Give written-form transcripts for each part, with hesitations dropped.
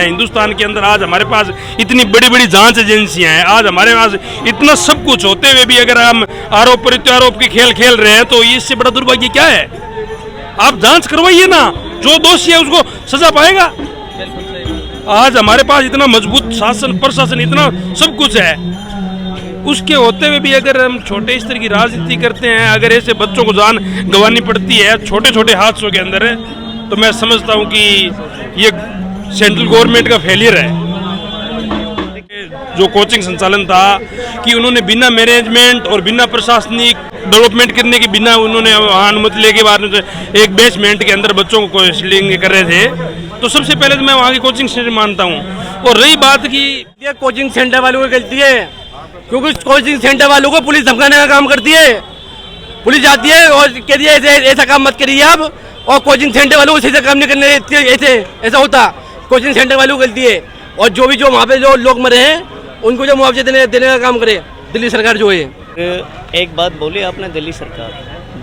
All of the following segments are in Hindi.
हिंदुस्तान के अंदर आज हमारे पास इतनी बड़ी बड़ी जांच एजेंसियां हैं, आज हमारे पास इतना सब कुछ होते हुए भी अगर हम आरोप प्रत्यारोप के खेल खेल रहे हैं तो इससे बड़ा दुर्भाग्य क्या है। आप जांच करवाइए ना, जो दोषी है उसको सजा पाएगा। आज हमारे पास इतना मजबूत शासन प्रशासन इतना सब कुछ है, उसके होते हुए भी अगर हम छोटे स्तर की राजनीति करते हैं, अगर ऐसे बच्चों को जान गंवानी पड़ती है छोटे छोटे हादसों के अंदर, तो मैं समझता हूं कि ये सेंट्रल गवर्नमेंट का फेलियर है। जो कोचिंग संचालन था कि उन्होंने बिना मैनेजमेंट और बिना प्रशासनिक डेवलपमेंट करने के बिना उन्होंने वहाँ अनुमति लेके बाद एक बेसमेंट के अंदर बच्चों को काउंसलिंग कर रहे थे, तो सबसे पहले तो मैं वहाँ की कोचिंग सेंटर मानता हूँ। और रही बात की कोचिंग सेंटर वालों की गलती है, क्योंकि कोचिंग सेंटर वालों को पुलिस धमकाने का काम करती है। पुलिस आती है और कहती है ऐसा काम मत करिए आप, और कोचिंग सेंटर वालों को सही काम नहीं करने ऐसा होता। कोचिंग सेंटर वालों को गलती है, और जो भी जो वहाँ पे जो लोग मरे हैं उनको जो मुआवजा देने का काम करे दिल्ली सरकार जो है। एक बात बोली आपने, दिल्ली सरकार,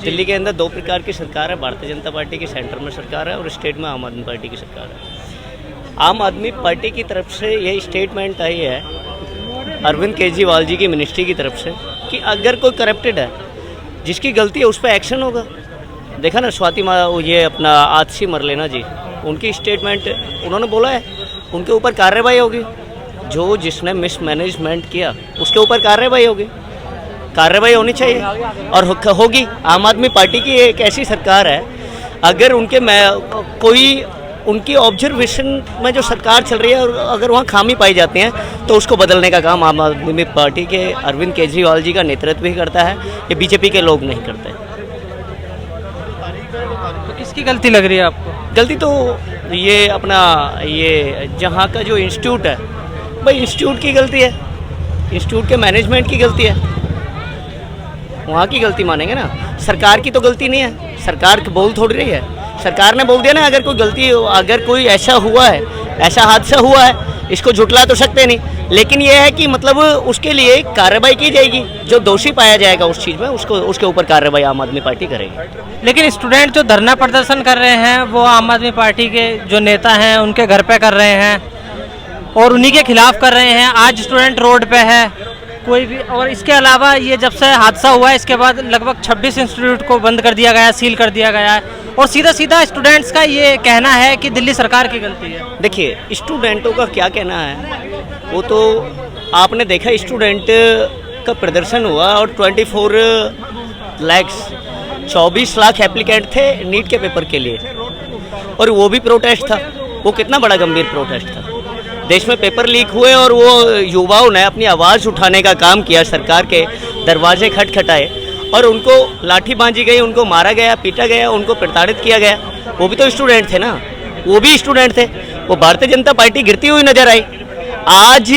दिल्ली के अंदर दो प्रकार की सरकार है, भारतीय जनता पार्टी की सेंटर में सरकार है और स्टेट में आम आदमी पार्टी की सरकार है। आम आदमी पार्टी की तरफ से यही स्टेटमेंट आई है अरविंद केजरीवाल जी की मिनिस्ट्री की तरफ से कि अगर कोई करप्टेड है, जिसकी गलती है उस पर एक्शन होगा। देखा ना स्वाति ये अपना आतिशी मरलेना जी, उनकी स्टेटमेंट उन्होंने बोला है उनके ऊपर कार्रवाई होगी, जो जिसने मिसमैनेजमेंट किया उसके ऊपर कार्रवाई होगी, कार्रवाई होनी चाहिए और होगी। आम आदमी पार्टी की एक ऐसी सरकार है, अगर उनके कोई उनकी ऑब्जर्वेशन में जो सरकार चल रही है और अगर वहाँ खामी पाई जाती हैं तो उसको बदलने का काम आम आदमी पार्टी के अरविंद केजरीवाल जी का नेतृत्व ही करता है, ये बीजेपी के लोग नहीं करते। तो किसकी गलती लग रही है आपको? गलती तो ये अपना ये जहाँ का जो इंस्टीट्यूट है भाई, इंस्टीट्यूट की गलती है, इंस्टीट्यूट के मैनेजमेंट की गलती है, वहाँ की गलती मानेंगे ना। सरकार की तो गलती नहीं है, सरकार बोल थोड़ी रही है, सरकार ने बोल दिया ना अगर कोई गलती, अगर कोई ऐसा हुआ है, ऐसा हादसा हुआ है, इसको झुटला तो सकते नहीं, लेकिन ये है कि मतलब उसके लिए कार्रवाई की जाएगी, जो दोषी पाया जाएगा उस चीज़ में उसके ऊपर कार्रवाई आम आदमी पार्टी करेगी। लेकिन स्टूडेंट जो धरना प्रदर्शन कर रहे हैं वो आम आदमी पार्टी के जो नेता हैं उनके घर पे कर रहे हैं और उन्हीं के खिलाफ कर रहे हैं। आज स्टूडेंट रोड पे है कोई भी, और इसके अलावा ये जब से हादसा हुआ है इसके बाद लगभग 26 इंस्टीट्यूट को बंद कर दिया गया है, सील कर दिया गया है, और सीधा सीधा स्टूडेंट्स का ये कहना है कि दिल्ली सरकार की गलती है। देखिए स्टूडेंटों का क्या कहना है, वो तो आपने देखा, स्टूडेंट का प्रदर्शन हुआ और 24 लाख एप्लीकेंट थे नीट के पेपर के लिए, और वो भी प्रोटेस्ट था। वो कितना बड़ा गंभीर प्रोटेस्ट था, देश में पेपर लीक हुए और वो युवाओं ने अपनी आवाज़ उठाने का काम किया, सरकार के दरवाजे खटखटाए और उनको लाठी बांधी गई, उनको मारा गया, पीटा गया, उनको प्रताड़ित किया गया। वो भी तो स्टूडेंट थे ना, वो भी स्टूडेंट थे। वो भारतीय जनता पार्टी गिरती हुई नजर आई। आज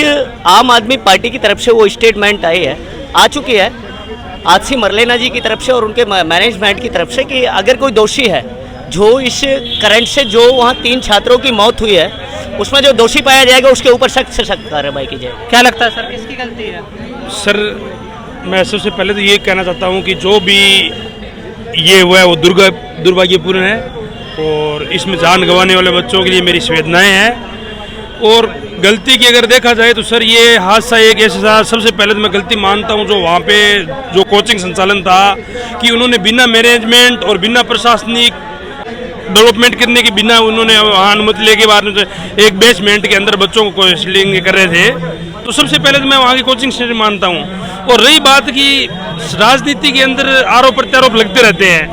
आम आदमी पार्टी की तरफ से वो स्टेटमेंट आ चुकी है आतिशी मरलेना जी की तरफ से और उनके मैनेजमेंट की तरफ से कि अगर कोई दोषी है, जो इस करंट से जो वहाँ 3 छात्रों की मौत हुई है उसमें जो दोषी पाया जाएगा उसके ऊपर सख्त से सख्त कार्रवाई की जाए। क्या लगता है सर, किसकी गलती है? सर मैं सबसे पहले तो ये कहना चाहता हूँ कि जो भी ये हुआ है वो दुर्भाग्यपूर्ण है, और इसमें जान गंवाने वाले बच्चों के लिए मेरी संवेदनाएं हैं। और गलती की अगर देखा जाए तो सर ये हादसा एक ऐसा, सबसे पहले तो मैं गलती मानता हूँ जो वहाँ पे जो कोचिंग संचालन था कि उन्होंने बिना मैनेजमेंट और बिना प्रशासनिक डेवलपमेंट करने के बिना उन्होंने वहाँ अनुमति लेके बाद एक बेसमेंट के अंदर बच्चों को काउंसलिंग कर रहे थे, तो सबसे पहले तो मैं वहाँ की कोचिंग सेंटर मानता हूँ। और रही बात की राजनीति के अंदर आरोप प्रत्यारोप लगते रहते हैं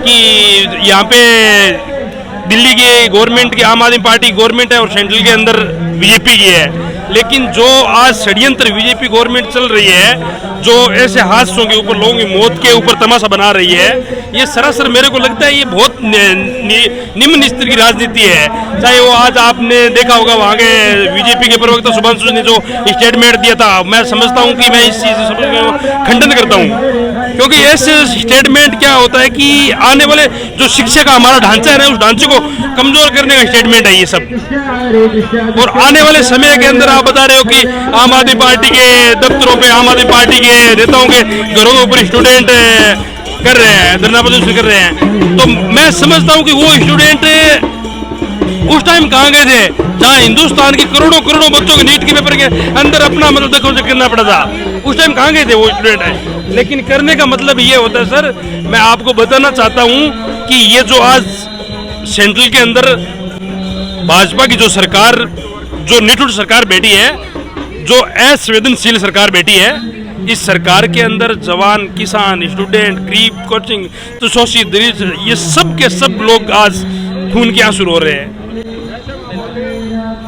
कि यहाँ पे दिल्ली की गवर्नमेंट की आम आदमी पार्टी गवर्नमेंट है और सेंट्रल के अंदर बीजेपी की है, लेकिन जो आज षड्यंत्र बीजेपी गवर्नमेंट चल रही है, जो ऐसे हादसों के ऊपर लोगों की मौत के ऊपर तमाशा बना रही है, ये सरासर मेरे को लगता है ये बहुत निम्न स्तर की राजनीति है। चाहे वो आज आपने देखा होगा वहाँ के बीजेपी के प्रवक्ता शुभांशु ने जो स्टेटमेंट दिया था, मैं समझता हूँ कि मैं इस चीज़ से खंडन करता हूँ, क्योंकि ऐसे स्टेटमेंट क्या होता है कि आने वाले जो शिक्षा का हमारा ढांचा है ना, उस ढांचे को कमजोर करने का स्टेटमेंट है ये सब। और आने वाले समय के अंदर आप बता रहे हो कि आम आदमी पार्टी के दफ्तरों पे, आम आदमी पार्टी के नेताओं के घरों के ऊपर स्टूडेंट कर रहे हैं, धरना प्रदर्शन कर रहे हैं, तो मैं समझता हूँ कि वो स्टूडेंट उस टाइम कहाँ गए थे जहाँ हिंदुस्तान के करोड़ों करोड़ों बच्चों के नीट के पेपर के अंदर अपना मतलब देखो करना पड़ा था, उस टाइम कहाँ गए थे वो स्टूडेंट है। लेकिन करने का मतलब ये होता है सर, मैं आपको बताना चाहता हूँ कि ये जो आज सेंट्रल के अंदर भाजपा की जो सरकार, जो निठुर सरकार बैठी है, जो असंवेदनशील सरकार बैठी है, इस सरकार के अंदर जवान, किसान, स्टूडेंट, गरीब, कोचिंग, तो सोशी दरिद्र, ये सब के सब लोग आज खून के आंसू रो रहे हैं।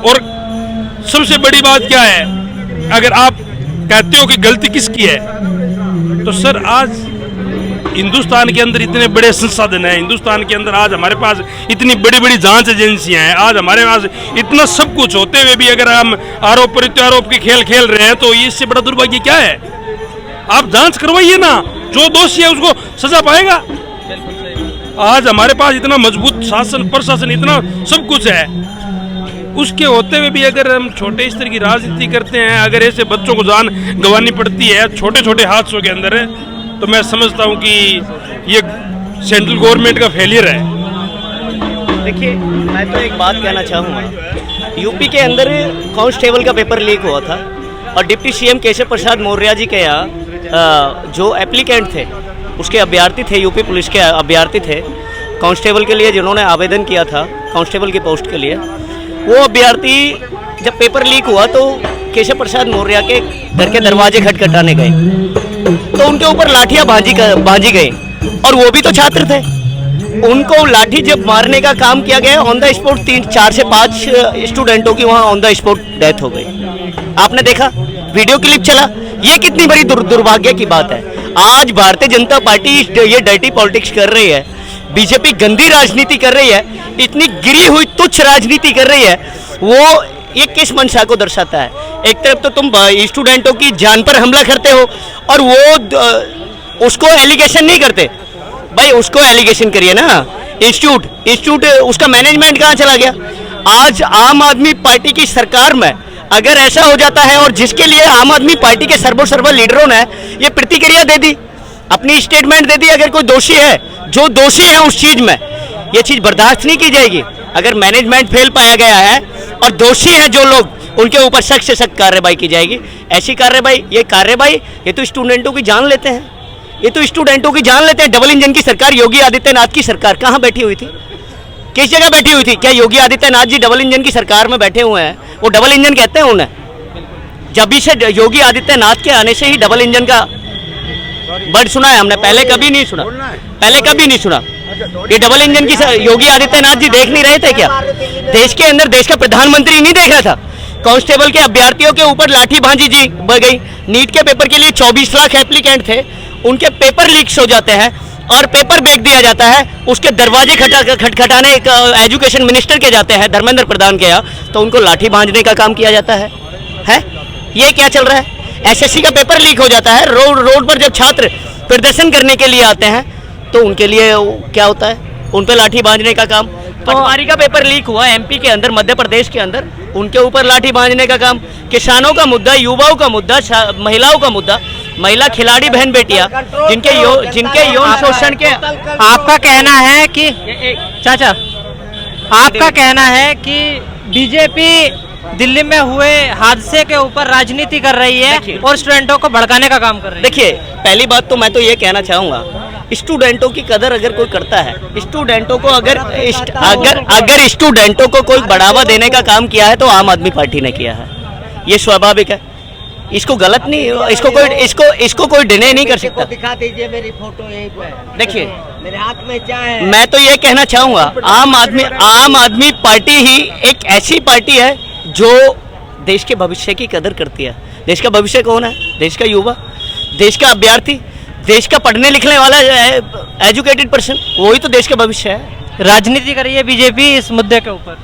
और सबसे बड़ी बात क्या है, अगर आप कहते हो कि गलती किसकी है, तो सर आज हिंदुस्तान के अंदर इतने बड़े संसाधन हैं, हिंदुस्तान के अंदर आज हमारे पास इतनी बड़ी बड़ी जांच एजेंसियां हैं, आज हमारे पास इतना सब कुछ होते हुए भी अगर हम आरोप प्रत्यारोप के खेल खेल रहे हैं, तो इससे बड़ा दुर्भाग्य क्या है? आप जांच करवाइए ना, जो दोषी है उसको सजा पाएगा। आज हमारे पास इतना मजबूत शासन प्रशासन, इतना सब कुछ है, उसके होते हुए भी अगर हम छोटे स्तर की राजनीति करते हैं, अगर ऐसे बच्चों को जान गंवानी पड़ती है छोटे छोटे हादसों के अंदर, तो मैं समझता हूं कि ये सेंट्रल गवर्नमेंट का फेलियर है। देखिए, मैं तो एक बात कहना चाहूँगा, यूपी के अंदर कांस्टेबल का पेपर लीक हुआ था और डिप्टी सीएम केशव प्रसाद मौर्य जी के यहाँ जो एप्लीकेंट थे, उसके अभ्यर्थी थे, यूपी पुलिस के अभ्यर्थी थे कांस्टेबल के लिए, जिन्होंने आवेदन किया था कांस्टेबल की पोस्ट के लिए, वो अभ्यर्थी जब पेपर लीक हुआ तो केशव प्रसाद मौर्य के घर के दरवाजे खटखटाने गए, तो उनके ऊपर लाठियां बांधी गई, और वो भी तो छात्र थे। उनको लाठी जब मारने का काम किया गया, ऑन द स्पॉट 4 से 5 स्टूडेंटों की वहाँ ऑन द स्पॉट डेथ हो गई। आपने देखा, वीडियो क्लिप चला। ये कितनी बड़ी दुर्भाग्य की बात है। आज भारतीय जनता पार्टी ये डर्टी पॉलिटिक्स कर रही है, बीजेपी गंदी राजनीति कर रही है, इतनी गिरी हुई तुच्छ राजनीति कर रही है, वो ये किस मंशा को दर्शाता है? एक तरफ तो तुम स्टूडेंटों की जान पर हमला करते हो और वो उसको एलिगेशन नहीं करते। भाई उसको एलिगेशन करिए ना, इंस्टीट्यूट उसका मैनेजमेंट कहाँ चला गया? आज आम आदमी पार्टी की सरकार में अगर ऐसा हो जाता है, और जिसके लिए आम आदमी पार्टी के सर्वों लीडरों ने ये प्रतिक्रिया दे दी, अपनी स्टेटमेंट दे दी, अगर कोई दोषी है, जो दोषी है उस चीज में, ये चीज बर्दाश्त नहीं की जाएगी। अगर मैनेजमेंट फेल पाया गया है और दोषी हैं जो लोग, उनके ऊपर सख्त से सख्त कार्रवाई की जाएगी। ऐसी कार्रवाई, ये तो स्टूडेंटों की जान लेते हैं, ये तो स्टूडेंटों की जान लेते हैं। डबल इंजन की सरकार, योगी आदित्यनाथ की सरकार कहाँ बैठी हुई थी? किस जगह बैठी हुई थी? क्या योगी आदित्यनाथ जी डबल इंजन की सरकार में बैठे हुए हैं? वो डबल इंजन कहते हैं उन्हें। जब भी से योगी आदित्यनाथ के आने से ही डबल इंजन का वर्ड सुना है हमने, पहले कभी नहीं सुना। ये डबल इंजन की योगी आदित्यनाथ जी देख नहीं रहे थे क्या? देश के अंदर देश का प्रधानमंत्री नहीं देख रहा था? कांस्टेबल के अभ्यर्थियों के ऊपर लाठी भांजी जी बढ़ गई। नीट के पेपर के लिए 24 लाख एप्लीकेंट थे, उनके पेपर लीक्स हो जाते हैं और पेपर बेच दिया जाता है, उसके दरवाजे खटखटाने एजुकेशन मिनिस्टर के जाते हैं, धर्मेंद्र प्रधान के यहाँ, तो उनको लाठी भांजने का काम किया जाता है। ये क्या चल रहा है? एसएससी का पेपर लीक हो जाता है, रोड पर जब छात्र प्रदर्शन करने के लिए आते हैं तो उनके लिए क्या होता है? उन पर लाठी बांधने का काम। पटवारी का पेपर लीक हुआ एमपी के अंदर, मध्य प्रदेश के अंदर, उनके ऊपर लाठी बांधने का काम। किसानों का मुद्दा, युवाओं का मुद्दा, महिलाओं का मुद्दा, महिला खिलाड़ी बहन बेटियां जिनके यौन शोषण के, आपका कहना है कि चाचा, आपका कहना है कि बीजेपी दिल्ली में हुए हादसे के ऊपर राजनीति कर रही है और स्टूडेंटों को भड़काने का काम कर रही है। देखिए, पहली बात तो मैं तो ये कहना चाहूंगा, स्टूडेंटों की कदर अगर कोई करता है, स्टूडेंटों को अगर स्टूडेंटों को कोई बढ़ावा देने का काम किया है तो आम आदमी पार्टी ने किया है, ये स्वाभाविक है। इसको गलत नहीं, इसको कोई डिने नहीं कर सकता। दिखा दीजिए मेरी फोटो यहीं पे। देखिए, मेरे हाथ में क्या है? मैं तो ये कहना चाहूंगा, आम आदमी पार्टी ही एक ऐसी पार्टी है जो देश के भविष्य की कदर करती है। देश का भविष्य कौन है? देश का युवा, देश का अभ्यर्थी, देश का पढ़ने लिखने वाला एजुकेटेड पर्सन, वही तो देश का भविष्य है। राजनीति कर रही है बीजेपी इस मुद्दे के ऊपर।